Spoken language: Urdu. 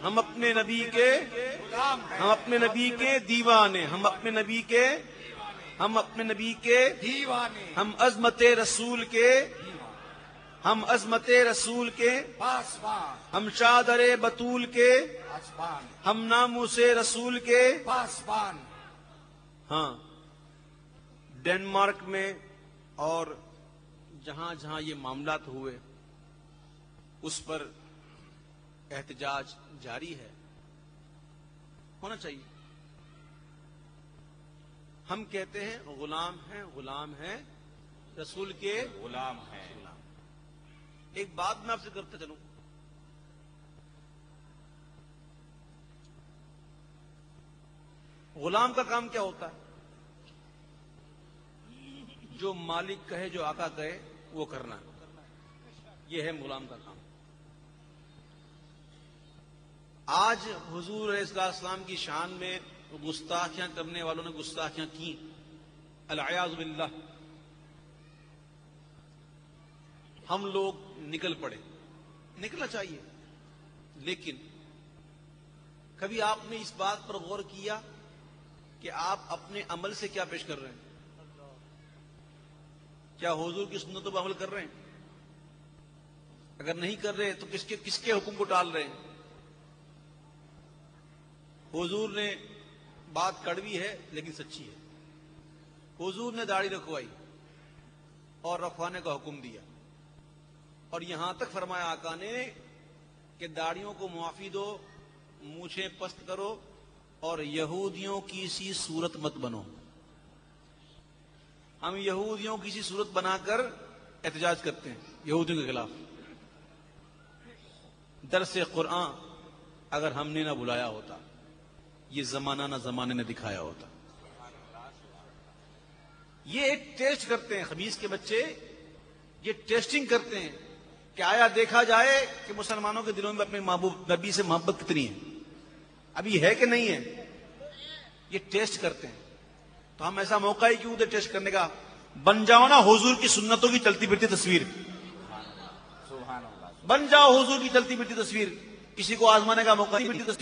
ہم اپنے نبی کے دیوانے، ہم اپنے نبی کے دیوانے، ہم عظمت رسول کے پاسبان، ہم چادر بطول کے پاسبان، ہم ناموس رسول کے. پاسبان. ہاں، ڈنمارک میں اور جہاں جہاں یہ معاملات ہوئے اس پر احتجاج جاری ہے، ہونا چاہیے. ہم کہتے ہیں غلام ہیں رسول کے غلام ہے. ایک بات میں آپ سے کرتا چلوں، غلام کا کام کیا ہوتا ہے؟ جو مالک کہے، جو آقا کہے وہ کرنا، یہ ہے غلام کا کام. آج حضور علیہ السلام کی شان میں گستاخیاں کرنے والوں نے گستاخیاں کی، العیاذ باللہ. ہم لوگ نکل پڑے، نکلنا چاہیے، لیکن کبھی آپ نے اس بات پر غور کیا کہ آپ اپنے عمل سے کیا پیش کر رہے ہیں؟ کیا حضور کی سنتوں پر عمل کر رہے ہیں؟ اگر نہیں کر رہے تو کس کے حکم کو ٹال رہے ہیں؟ حضور نے، بات کڑوی ہے لیکن سچی ہے، حضور نے داڑھی رکھوائی اور رکھوانے کا حکم دیا، اور یہاں تک فرمایا آقا نے کہ داڑھیوں کو معافی دو، مونچھیں پست کرو، اور یہودیوں کی سی صورت مت بنو. ہم یہودیوں کی سی صورت بنا کر احتجاج کرتے ہیں یہودیوں کے خلاف. درس قرآن اگر ہم نے نہ بلایا ہوتا، یہ زمانہ نہ زمانے نے دکھایا ہوتا. یہ ایک ٹیسٹ کرتے ہیں خبیث کے بچے، یہ ٹیسٹنگ کرتے ہیں کہ آیا دیکھا جائے کہ مسلمانوں کے دلوں میں اپنے محبوب نبی سے محبت کتنی ہے، ابھی ہے کہ نہیں ہے. یہ ٹیسٹ کرتے ہیں. تو ہم ایسا موقع ہی کیوں دے ٹیسٹ کرنے کا؟ بن جاؤ نا حضور کی سنتوں کی چلتی پھرتی تصویر، سبحان اللہ. بن جاؤ حضور کی چلتی پھرتی تصویر، کسی کو آزمانے کا موقع نہیں. تصویر